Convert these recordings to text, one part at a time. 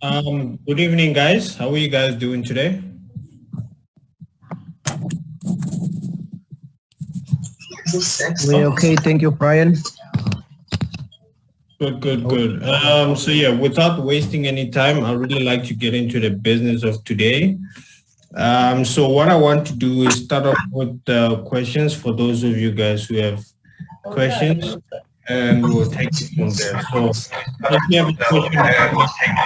Good evening, guys. How are you guys doing today? We're okay, thank you, Brian. Good. So yeah, without wasting any time, I really like to get into the business of today. So what I want to do is start off with questions for those of you guys who have questions, and we'll take it from there. So if you have a question,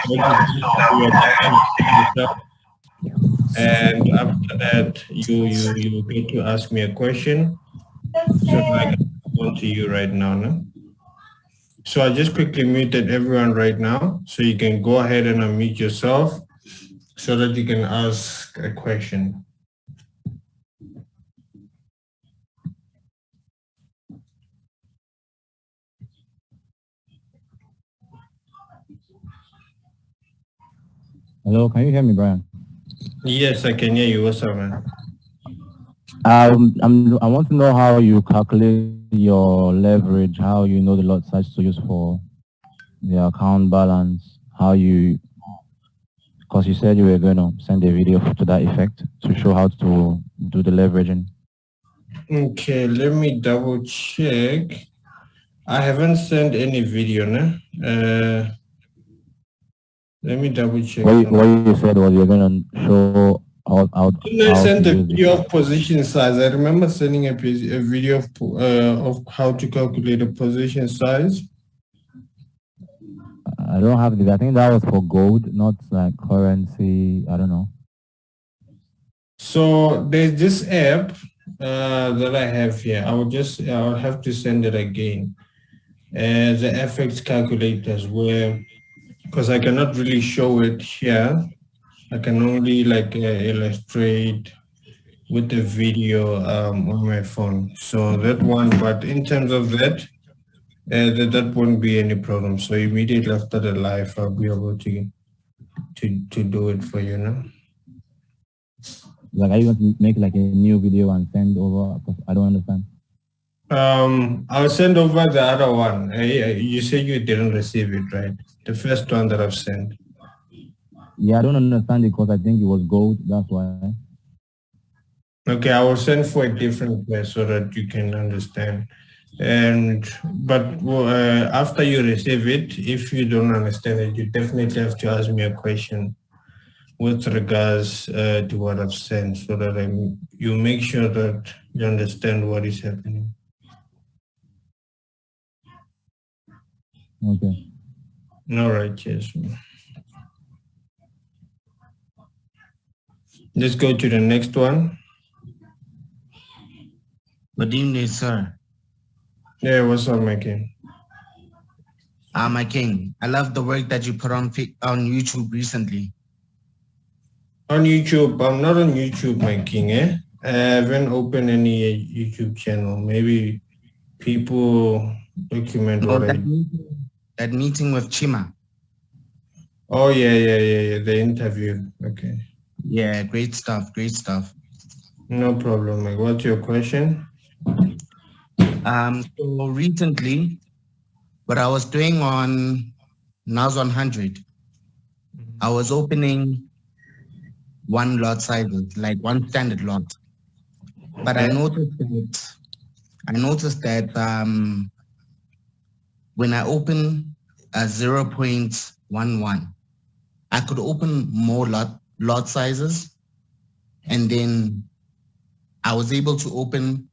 and after that, you get to ask me a question. So like on to you right now, no? So I just quickly muted everyone right now, so you can go ahead and unmute yourself so that you can ask a question. Hello, can you hear me, Brian? Yes, I can hear you. What's up, man? I want to know how you calculate your leverage, how you know the lot size to use for the account balance, because you said you were going to send a video to that effect to show how to do the leveraging. Okay, let me double check. I haven't sent any video, no? Let me double check. What you said was you're going to show how Didn't I send a video of position size? I remember sending a video of how to calculate a position size. I don't have the. I think that was for gold, not like currency. I don't know. So there's this app that I have here. I'll have to send it again. The FX calculators where, because I cannot really show it here. I can only like illustrate with the video on my phone. So that one, but in terms of that, that won't be any problem. So immediately after the live, I'll be able to do it for you now. Like, are you going to make like a new video and send over? Because I don't understand. I'll send over the other one. You said you didn't receive it, right? The first one that I've sent. Yeah, I don't understand it because I think it was gold. That's why. Okay, I will send for a different way so that you can understand. But after you receive it, if you don't understand it, you definitely have to ask me a question with regards to what I've sent, so that you make sure that you understand what is happening. Okay. All right, yes. Let's go to the next one. Good evening, sir. Yeah, what's up, my king? My king, I love the work that you put on YouTube recently. On YouTube? I'm not on YouTube, my king, eh? I haven't opened any YouTube channel. Maybe people document that meeting with Chima. Oh, yeah, the interview. Okay. Yeah, great stuff. No problem, Mike. What's your question? So recently, what I was doing on NAS 100, I was opening one lot sizes, like one standard lot. But I noticed that when I open a 0.11, I could open more lot sizes, and then I was able to open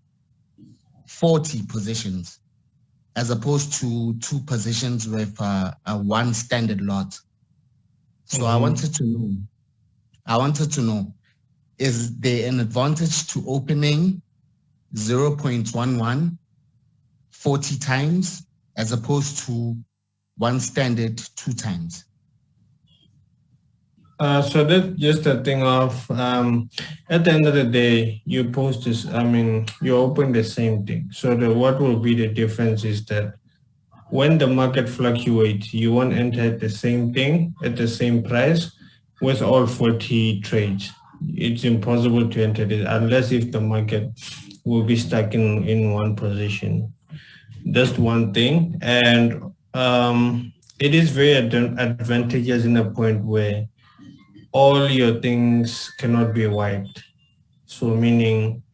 40 positions as opposed to 2 positions with a one standard lot. So I wanted to know, is there an advantage to opening 0.11 40 times as opposed to one standard 2 times? So that's just a thing of, at the end of the day, you post this, you open the same thing. So what will be the difference is that when the market fluctuates, you won't enter the same thing at the same price with all 40 trades. It's impossible to enter it unless if the market will be stuck in one position. That's one thing. And it is very advantageous in a point where all your things cannot be wiped. So meaning,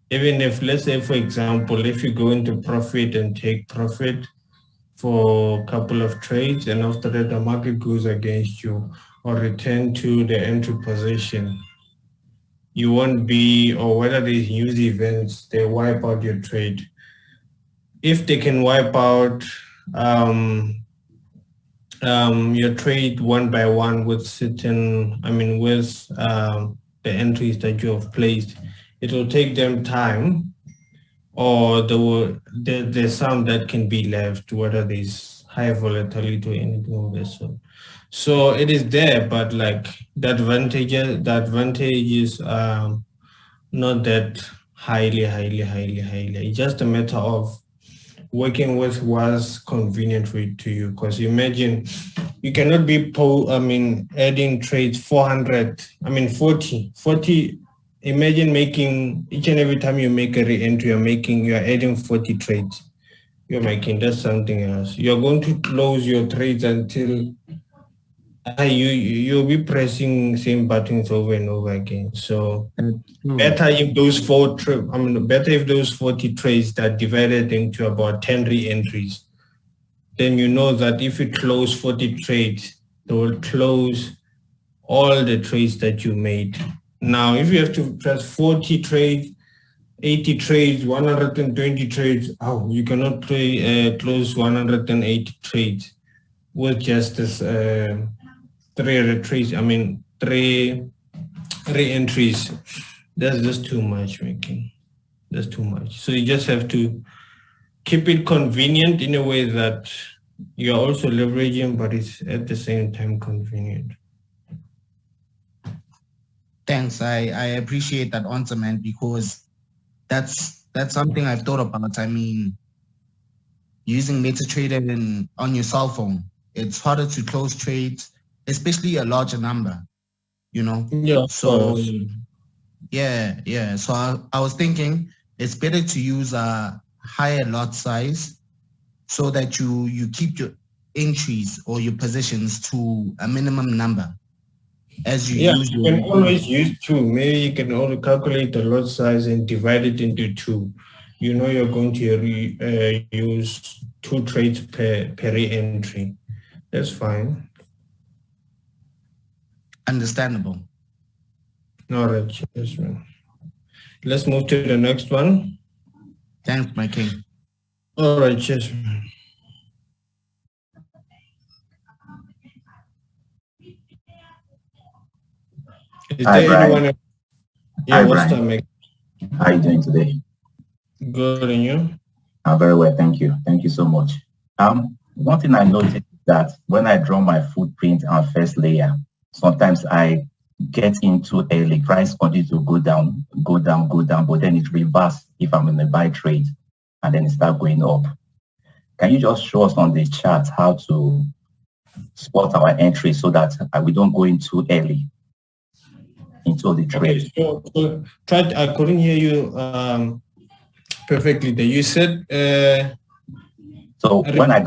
even if, let's say, for example, if you go into profit and take profit for a couple of trades, and after that the market goes against you or return to the entry position, you won't be, or whether these news events, they wipe out your trade. If they can wipe out your trade one by one with certain, with the entries that you have placed, it will take them time, or there's some that can be left, whether there's high volatility or anything of that sort. So it is there, but like the advantage is not that highly. It's just a matter of working with what's convenient to you. Because imagine you cannot be adding trades 400, 40. Imagine making each and every time you make a re-entry, you're adding 40 trades. That's something else. You're going to close your trades until you'll be pressing same buttons over and over again. So better if those 40 trades are divided into about 10 re-entries, then you know that if you close 40 trades, they will close all the trades that you made. Now, if you have to press 40 trades, 80 trades, 120 trades, you cannot close 180 trades with just this three re-entries. That's just too much, making. That's too much. So you just have to keep it convenient in a way that you're also leveraging, but it's at the same time convenient. Thanks. I appreciate that answer, man, because that's something I've thought about. I mean, using MetaTrader on your cell phone, it's harder to close trades, especially a larger number, you know? Yeah. So, yeah. So I was thinking it's better to use a higher lot size so that you keep your entries or your positions to a minimum number. As you use you can always use two. Maybe you can only calculate the lot size and divide it into two. You know you're going to use 2 trades per re-entry. That's fine. Understandable. All right, cheers, man. Let's move to the next one. Thanks, my king. All right, cheers, man. Is Hi, there Brian. anyone else? Yeah, Hi, what's Brian. up, Mike? How are you doing today? Good, and you? I'm very well, thank you. Thank you so much. One thing I noticed is that when I draw my footprint on first layer, sometimes I get into early, price continues to go down, but then it reverses if I'm in a buy trade, and then it starts going up. Can you just show us on the chart how to spot our entry so that we don't go in too early into the trade? Okay, so I couldn't hear you perfectly there. You said so when I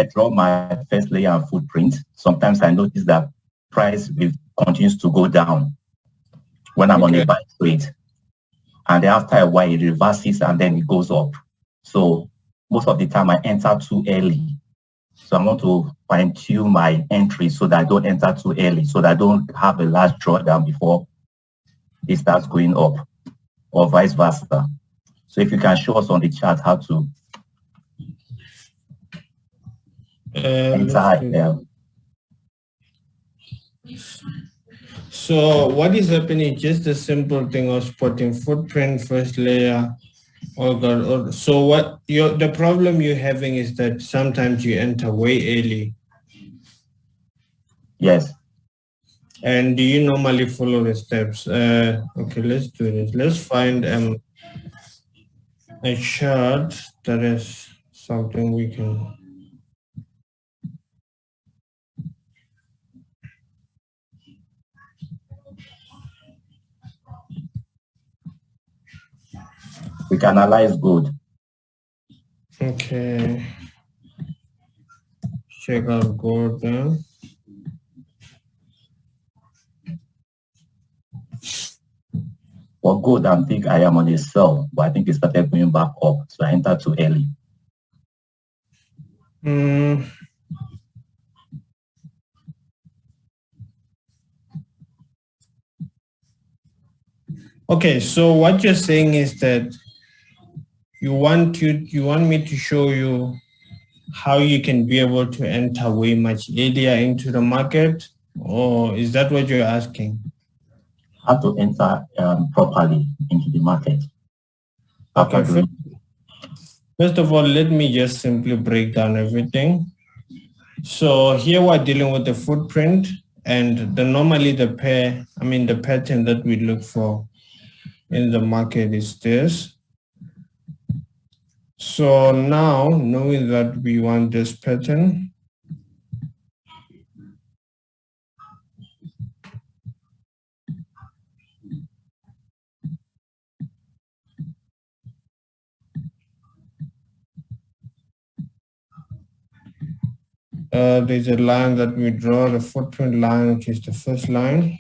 draw my first layer and footprint, sometimes I notice that price continues to go down when I'm on a buy trade, and then after a while it reverses and then it goes up. So most of the time I enter too early. So I want to fine-tune my entry so that I don't enter too early, so that I don't have a large drawdown before it starts going up, or vice versa. So if you can show us on the chart how to enter. So what is happening? Just a simple thing of spotting footprint, first layer. So what the problem you're having is that sometimes you enter way early. Yes. And do you normally follow the steps? Okay, let's do this. Let's find a chart that is something we can. We can analyze good. Okay. check out gold then. For gold, I think I am on a sell, but I think it started going back up, so I entered too early. Okay, so what you're saying is that you want me to show you how you can be able to enter way much earlier into the market, or is that what you're asking? How to enter properly into the market. Okay, first of all, let me just simply break down everything. So here we're dealing with the footprint, and normally the pattern that we look for in the market is this. So now, knowing that we want this pattern, there's a line that we draw, the footprint line, which is the first line.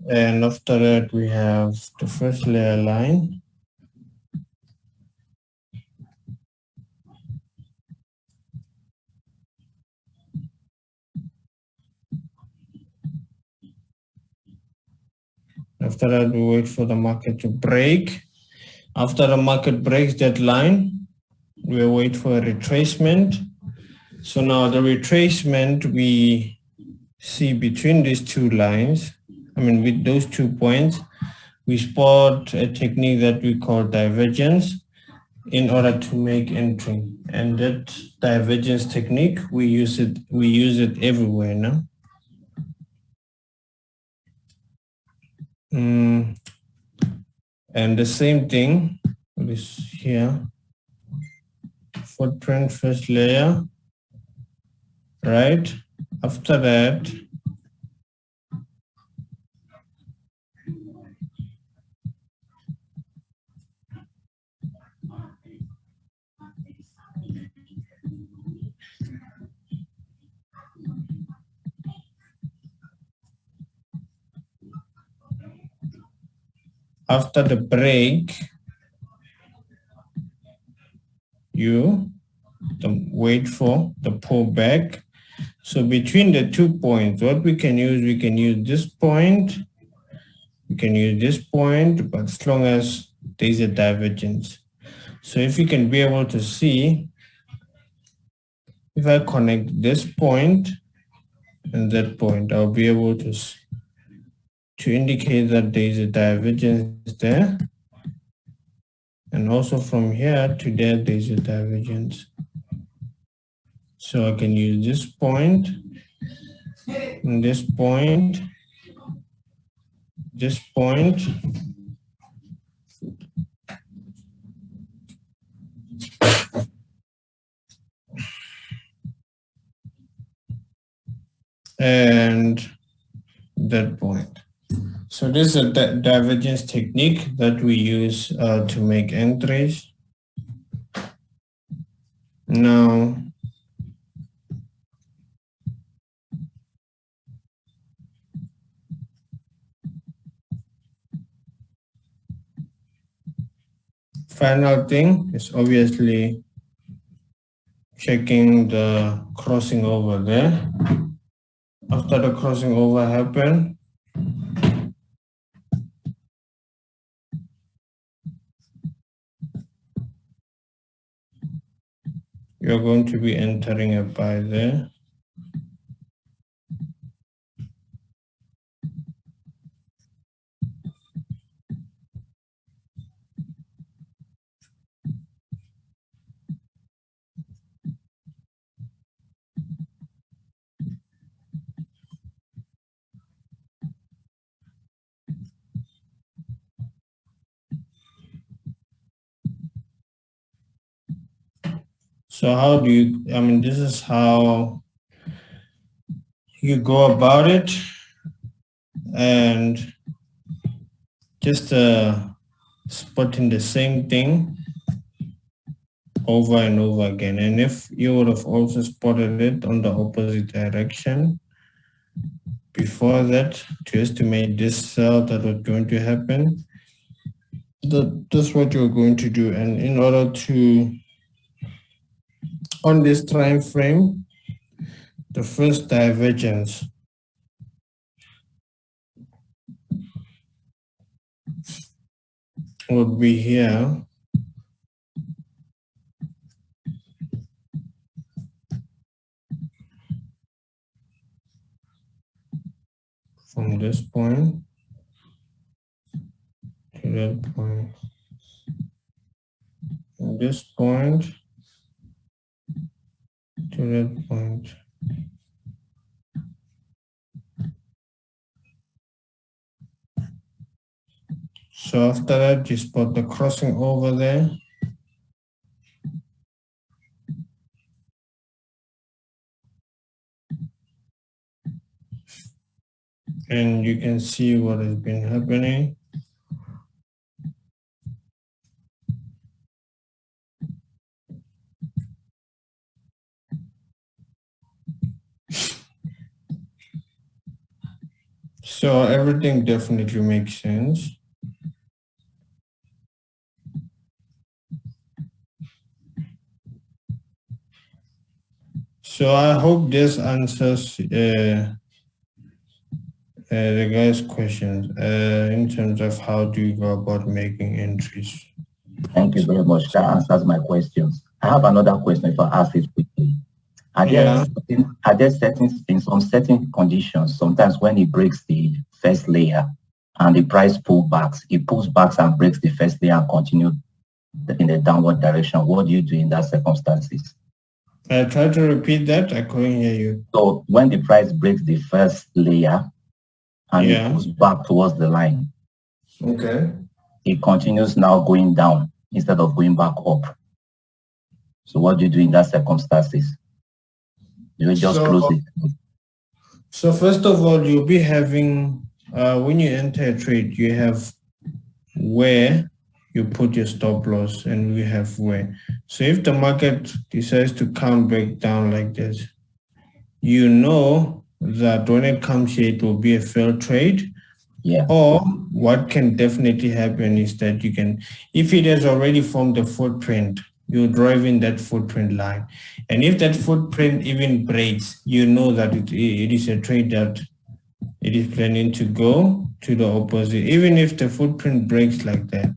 And after that, we have the first layer line. After that, we wait for the market to break. After the market breaks that line, we wait for a retracement. So now the retracement we see between these two lines, with those 2 points, we spot a technique that we call divergence in order to make entry. And that divergence technique, we use it everywhere now. And the same thing is here. Footprint first layer, right? After that, after the break, you wait for the pullback. So between the 2 points, what we can use this point, but as long as there's a divergence. So if you can be able to see, if I connect this point and that point, I'll be able to indicate that there's a divergence there. And also from here to there, there's a divergence. So I can use this point, and this point, and that point. So this is a divergence technique that we use to make entries. Now, final thing is obviously checking the crossing over there. After the crossing over happened, you're going to be entering a buy there. So how do you, this is how you go about it. And just a spotting the same thing over and over again. And if you would have also spotted it on the opposite direction before that to estimate this sell that was going to happen, that's what you're going to do. And in order to, on this time frame, the first divergence would be here. From this point to that point. From this point to that point. So after that, you spot the crossing over there. And you can see what has been happening. So everything definitely makes sense. So I hope this answers the guy's questions in terms of how do you go about making entries. Thank you very much. That answers my questions. I have another question if I ask it quickly. Are there certain, in some certain conditions, sometimes when it breaks the first layer and the price pulls back and breaks the first layer and continues in the downward direction, what do you do in that circumstances? Try to repeat that. I couldn't hear you. So when the price breaks the first layer and it goes back towards the line, okay, it continues now going down instead of going back up. So what do you do in that circumstances? You just close it. So first of all, you'll be having, when you enter a trade, you have where you put your stop loss and we have where. So if the market decides to come back down like this, you know that when it comes here, it will be a failed trade. Yeah. Or what can definitely happen is that you can, if it has already formed a footprint, you drive in that footprint line. And if that footprint even breaks, you know that it is a trade that it is planning to go to the opposite. Even if the footprint breaks like that,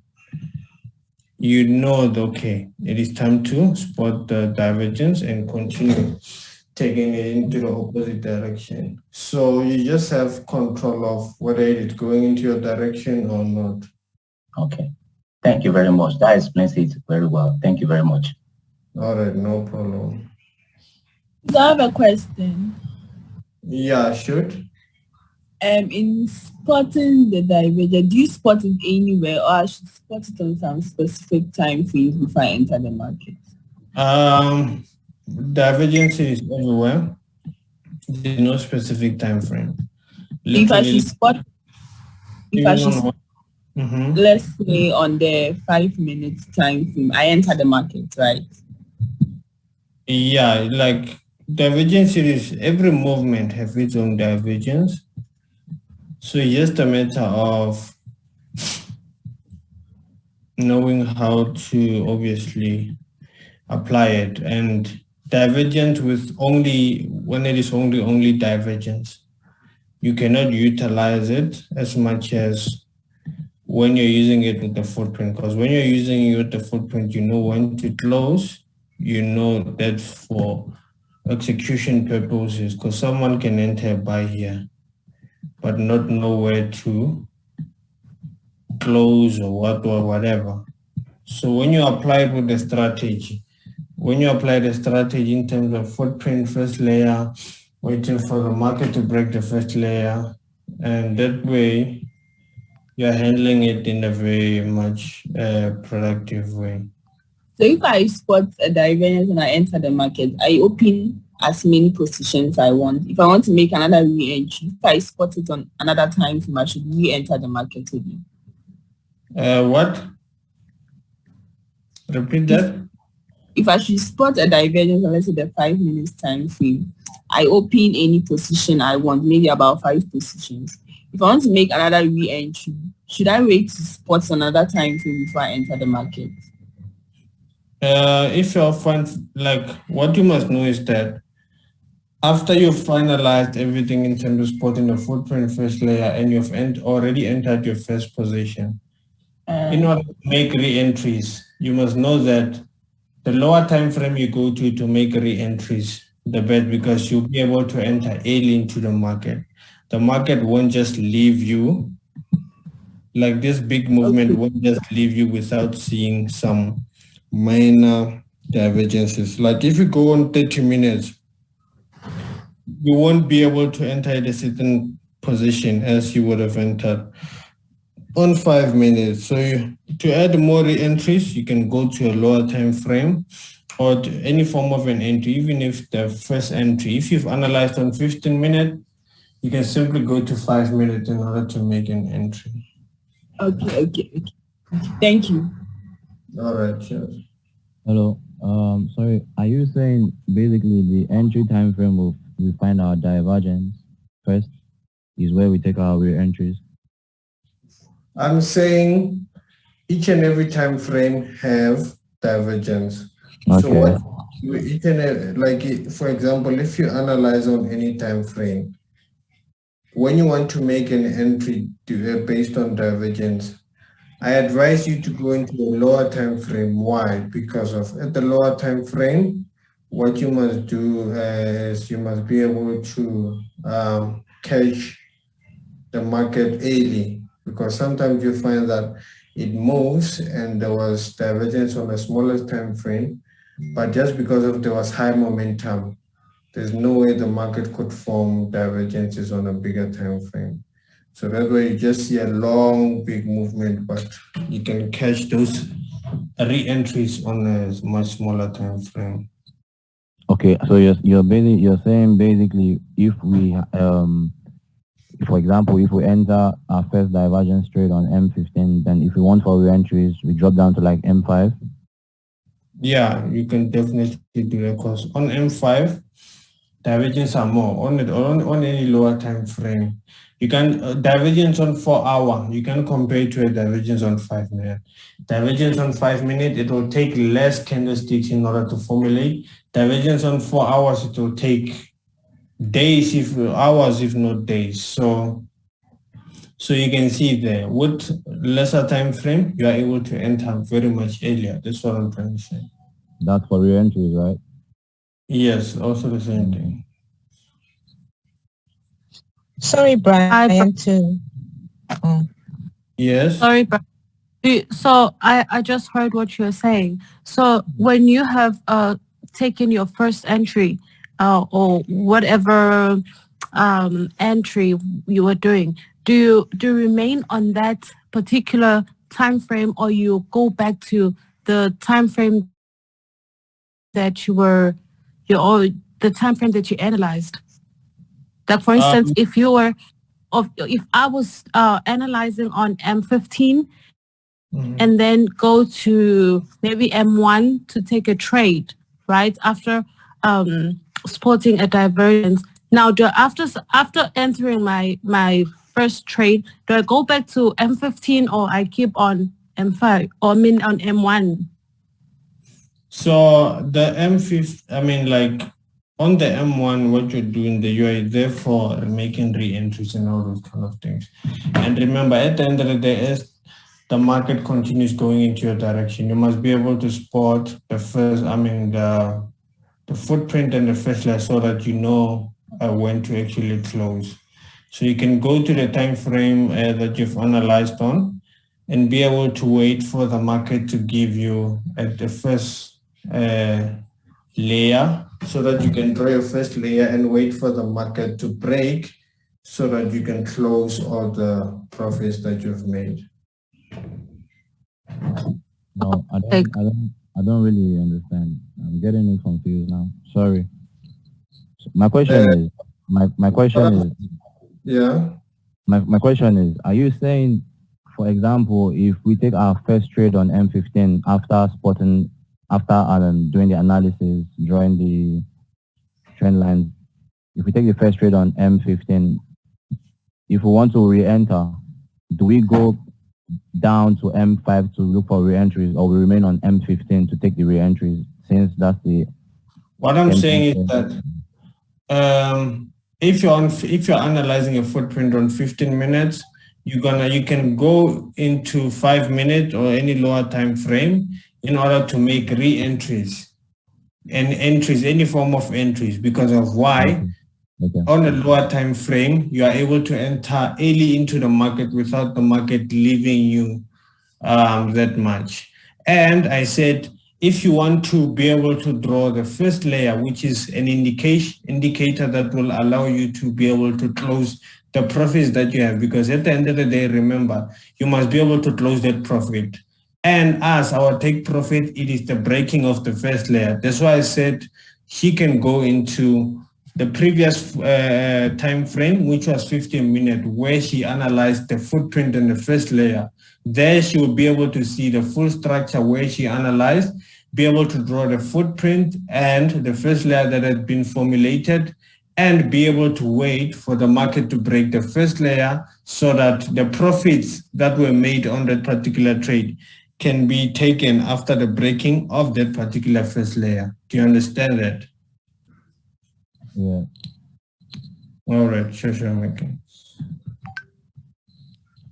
you know that, okay, it is time to spot the divergence and continue taking it into the opposite direction. So you just have control of whether it is going into your direction or not. Okay. Thank you very much. That explains it very well. Thank you very much. All right, no problem. So I have a question. Yeah, shoot. In spotting the divergence, do you spot it anywhere or I should spot it on some specific time frames before I enter the market? Divergence is everywhere. There's no specific time frame. If I should spot, let's say on the 5 minutes time frame, I enter the market, right? Yeah, like divergence is every movement has its own divergence. So it's just a matter of knowing how to obviously apply it, and divergence with only when it is only divergence, you cannot utilize it as much as when you're using it with the footprint, because when you're using it with the footprint, you know when to close, you know that for execution purposes, because someone can enter a buy here but not know where to close or what or whatever. So when you apply it with the strategy, when you apply the strategy in terms of footprint, first layer, waiting for the market to break the first layer, and that way you're handling it in a very much productive way. So if I spot a divergence and I enter the market, I open as many positions I want. If I want to make another re-entry, if I spot it on another time frame, I should re-enter the market again. What? Repeat that. If I should spot a divergence on, let's say, the 5 minutes time frame, I open any position I want, maybe about 5 positions. If I want to make another re-entry, should I wait to spot another time frame before I enter the market? If you're like what you must know is that after you've finalized everything in terms of spotting the footprint first layer and you've already entered your first position, in order to make re-entries, you must know that the lower time frame you go to make re-entries, the better, because you'll be able to enter early into the market. The market won't just leave you, like this big movement won't just leave you without seeing some minor divergences. Like if you go on 30 minutes, you won't be able to enter at a certain position as you would have entered on 5 minutes. So to add more re-entries, you can go to a lower time frame or to any form of an entry, even if the first entry, if you've analyzed on 15 minutes, you can simply go to 5 minutes in order to make an entry. Okay. Thank you. All right, sure. Hello. Sorry. Are you saying basically the entry time frame will we find our divergence first is where we take our re-entries? I'm saying each and every time frame have divergence. Okay. So what each and like for example, if you analyze on any time frame, when you want to make an entry based on divergence, I advise you to go into a lower time frame. Why? Because at the lower time frame, what you must do is you must be able to catch the market early, because sometimes you find that it moves and there was divergence on the smallest time frame, but just because there was high momentum, there's no way the market could form divergences on a bigger time frame. So that way you just see a long, big movement, but you can catch those re-entries on a much smaller time frame. Okay, so you're saying basically if we for example, if we enter our first divergence trade on M15, then if we want for re-entries, we drop down to like M5. Yeah, you can definitely do that, because on M5, divergence are more on any lower time frame. You can divergence on 4 hour. You can compare it to a divergence on 5 minutes. Divergence on 5 minutes, it will take less candlesticks in order to formulate. Divergence on 4 hours, it will take days, hours, if not days. So you can see there, with lesser time frame, you are able to enter very much earlier. That's what I'm trying to say. That's for re-entries, right? Yes, also the same thing. Sorry, Brian, too. Yes. Sorry, but so I just heard what you're saying. So when you have taken your first entry or whatever entry you were doing, do you remain on that particular time frame, or you go back to the time frame that the time frame that you analyzed? Like for instance, if I was analyzing on M15 and then go to maybe M1 to take a trade, right? After spotting a divergence. Now, after entering my first trade, do I go back to M15 or I keep on M5 or on M1? So the M5, on the M1, what you're doing, you are therefore making re-entries and all those kind of things. And remember, at the end of the day, as the market continues going into your direction, you must be able to spot the footprint and the first layer so that you know when to actually close. So you can go to the time frame that you've analyzed on and be able to wait for the market to give you at the first layer, so that you can draw your first layer and wait for the market to break so that you can close all the profits that you've made. No, I don't really understand. I'm getting it confused now. Sorry. My question Yeah. my question is, are you saying for example, if we take our first trade on M15 after spotting, after doing the analysis, drawing the trend lines, if we take the first trade on M15, if we want to re-enter, do we go down to M5 to look for re-entries, or we remain on M15 to take the re-entries, since that's the... What I'm saying is that if you're analyzing a footprint on 15 minutes, you can go into 5 minutes or any lower time frame in order to make re-entries and entries, any form of entries, because of why? Okay. On a lower time frame, you are able to enter early into the market without the market leaving you that much. And I said, if you want to be able to draw the first layer, which is an indicator that will allow you to be able to close the profits that you have, because at the end of the day, remember, you must be able to close that profit. And as our take profit, it is the breaking of the first layer. That's why I said she can go into the previous time frame, which was 15 minutes, where she analyzed the footprint in the first layer. There she will be able to see the full structure where she analyzed, be able to draw the footprint and the first layer that had been formulated, and be able to wait for the market to break the first layer so that the profits that were made on that particular trade can be taken after the breaking of that particular first layer. Do you understand that? Yeah. All right, sure, okay.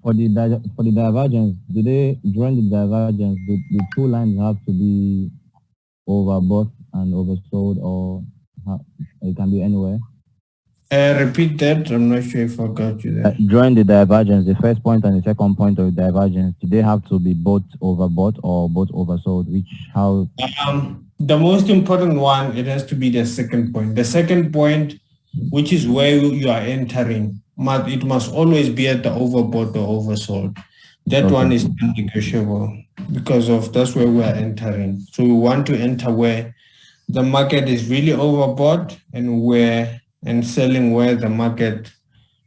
For the divergence, during the divergence, the two lines have to be overbought and oversold, or it can be anywhere? Repeat that. I'm not sure if I got you there. During the divergence, the first point and the second point of the divergence, do they have to be both overbought or both oversold? The most important one, it has to be the second point. The second point, which is where you are entering, it must always be at the overbought or oversold. That Okay. one is negotiable because that's where we are entering. So we want to enter where the market is really overbought and selling where the market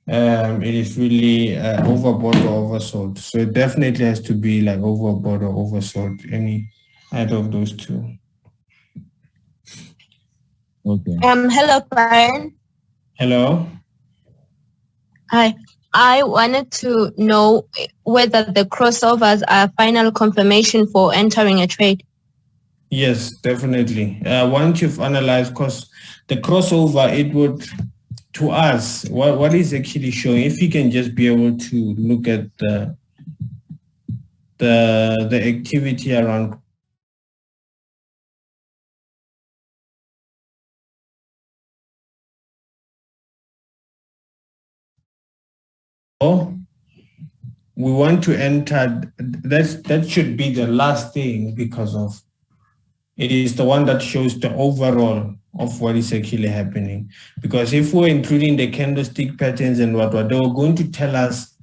it is really overbought or oversold. So it definitely has to be like overbought or oversold, any out of those two. Okay. Hello, Brian. Hello. Hi. I wanted to know whether the crossovers are final confirmation for entering a trade. Yes, definitely. Once you've analyzed, because the crossover, it would, to us, what is actually showing, if you can just be able to look at the activity around we want to enter, that should be the last thing, because of it is the one that shows the overall of what is actually happening. Because if we're including the candlestick patterns and what they were going to tell us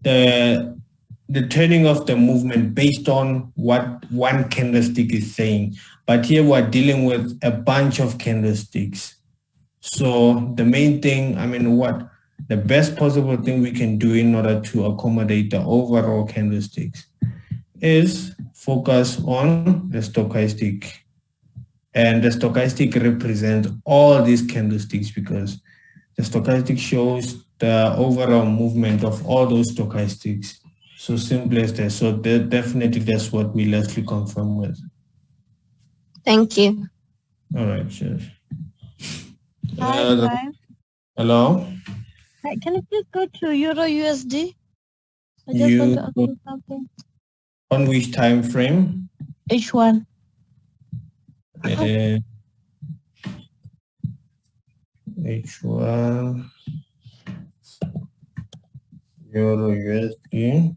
the turning of the movement based on what one candlestick is saying. But here we're dealing with a bunch of candlesticks. So the main thing, the best possible thing we can do in order to accommodate the overall candlesticks is focus on the stochastic. And the stochastic represents all these candlesticks, because the stochastic shows the overall movement of all those stochastics. So simple as that. So definitely that's what we lastly confirm with. Thank you. All right, sure. Hi, Brian. Hello? Hi, can you please go to Euro USD? I just want to ask you something. On which time frame? H1. H1 Euro USD.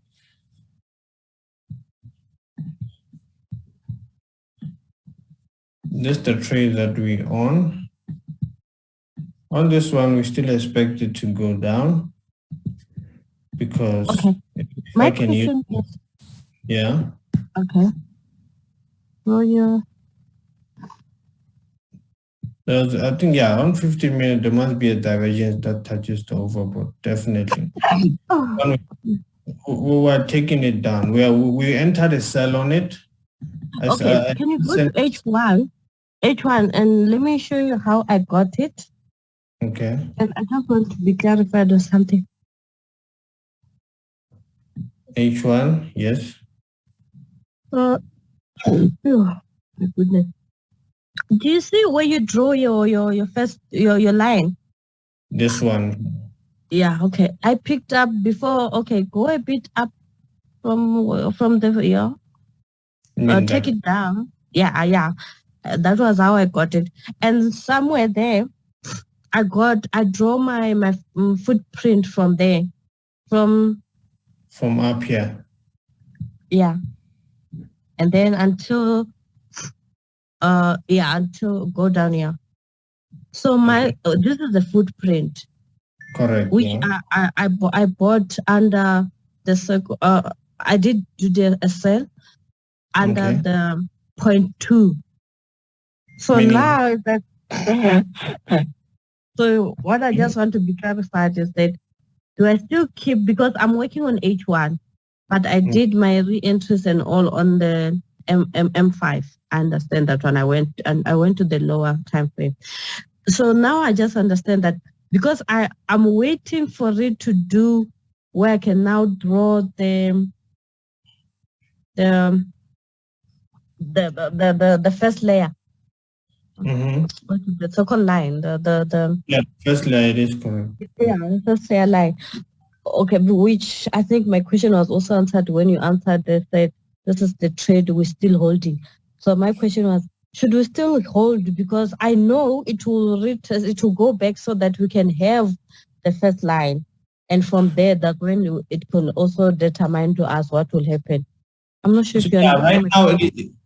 This is the trade that we own. On this one, we still expect it to go down, because My question is, yeah. okay. So I think, on 15 minutes, there must be a divergence that touches the overbought, definitely. We were taking it down. We entered a cell on it. Okay, can you go to H1? H1, and let me show you how I got it. Okay. And I just want to be clarified on something. H1, yes. Oh, my goodness. Do you see where you draw your first your line? This one. Yeah, okay. I picked up before. Okay, go a bit up from the take it down. Yeah. That was how I got it. And somewhere there, I draw my footprint from there, from up here. Yeah, and then until go down here. So my this is the footprint. Correct. Which yeah. I bought under the circle. I did do a sale under the 0.2. So Meaning? now is that. So what I just want to be clarified is that do I still keep, because I'm working on H1, but I did my re-entries and all on the M5. I understand that one. I went to the lower time frame. So now I just understand that because I'm waiting for it to do where I can now draw the first layer. What is the second line? Yeah, first layer is correct. Yeah, the first layer line. Okay, which I think my question was also answered when you answered that this is the trade we're still holding. So my question was, should we still hold? Because I know it will go back so that we can have the first line. And from there, that when it can also determine to us what will happen. I'm not sure if you right now,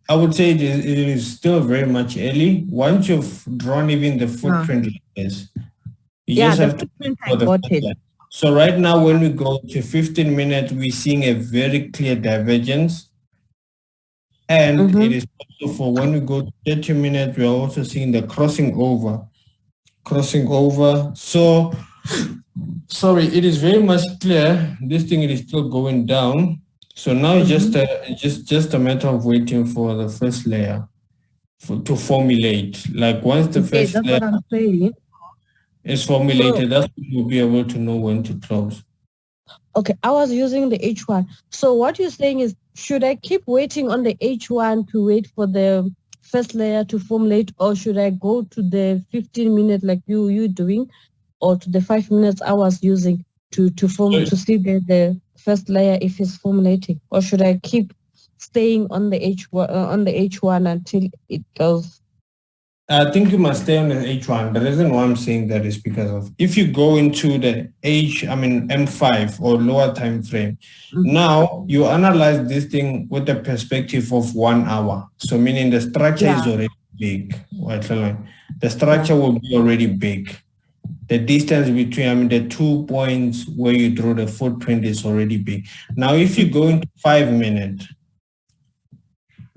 I would say it is still very much early. Once you've drawn even the footprint like this, you just have to I got it. So right now, when we go to 15 minutes, we're seeing a very clear divergence. And it is also for when we go to 30 minutes, we're also seeing the crossing over. So, sorry, it is very much clear. This thing is still going down. So now it's just a matter of waiting for the first layer to formulate. Like once the first layer what I'm saying. is formulated, that's when you'll be able to know when to close. Okay, I was using the H1. So what you're saying is, should I keep waiting on the H1 to wait for the first layer to formulate, or should I go to the 15 minutes like you doing, or to the 5 minutes I was using to see the first layer if it's formulating, or should I keep staying on the H1 until it goes? I think you must stay on the H1. The reason why I'm saying that is because of if you go into the M5 or lower time frame, now you analyze this thing with the perspective of 1 hour. So meaning the structure is already big. The structure will be already big. The distance between the 2 points where you draw the footprint is already big. Now, if you go into 5 minutes,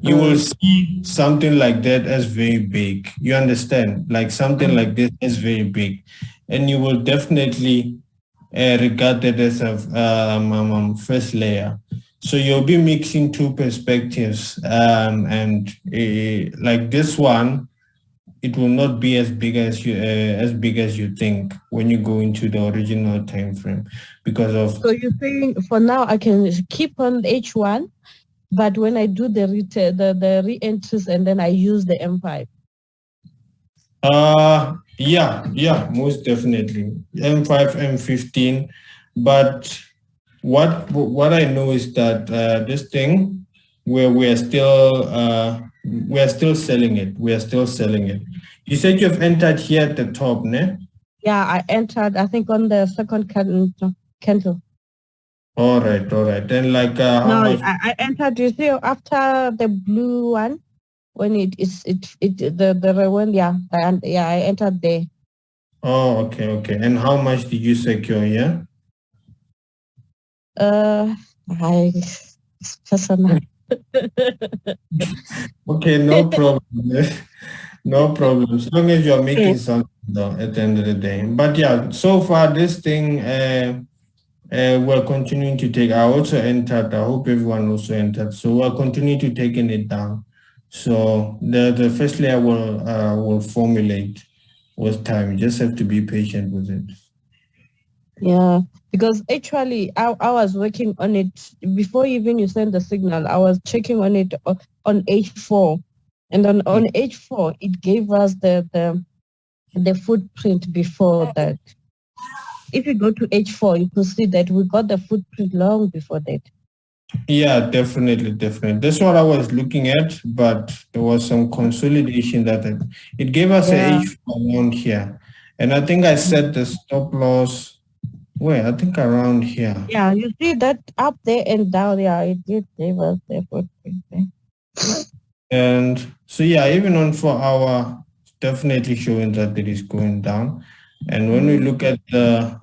you will see something like that as very big. You understand? Like something like this is very big. And you will definitely regard that as a first layer. So you'll be mixing two perspectives. And like this one, it will not be as big as you think when you go into the original time frame because of. So you're saying for now I can keep on H1, but when I do the re-entries and then I use the M5. Yeah, most definitely M5, M15. But what I know is that this thing where we are still selling it. We are still selling it. You said you've entered here at the top, ne? Yeah, I entered, I think, on the second candle. All right. Then like how much? I entered, you see, after the blue one, when I entered there. Oh, okay. And how much did you secure, yeah? Personal. Okay, no problem. No problem. As long as you're making something though, at the end of the day. But yeah, so far this thing we're continuing to take, I also entered, I hope everyone also entered. So we're continuing to taking it down. So the first layer will formulate with time. You just have to be patient with it. Yeah, because actually I was working on it before even you send the signal. I was checking on it on H4, and on H4 it gave us the footprint before that. If you go to H4, you can see that we got the footprint long before that. Yeah, definitely. That's what I was looking at, but there was some consolidation that it gave us a H around here. And I think I set the stop loss, I think around here. Yeah, you see that up there and down, yeah, it did give us the footprint there. And so, yeah, even on 4 hour, definitely showing that it is going down. And when we look at the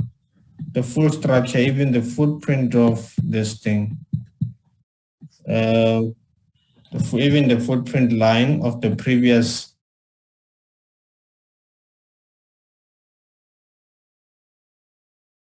full structure, even the footprint of this thing, even the footprint line of the previous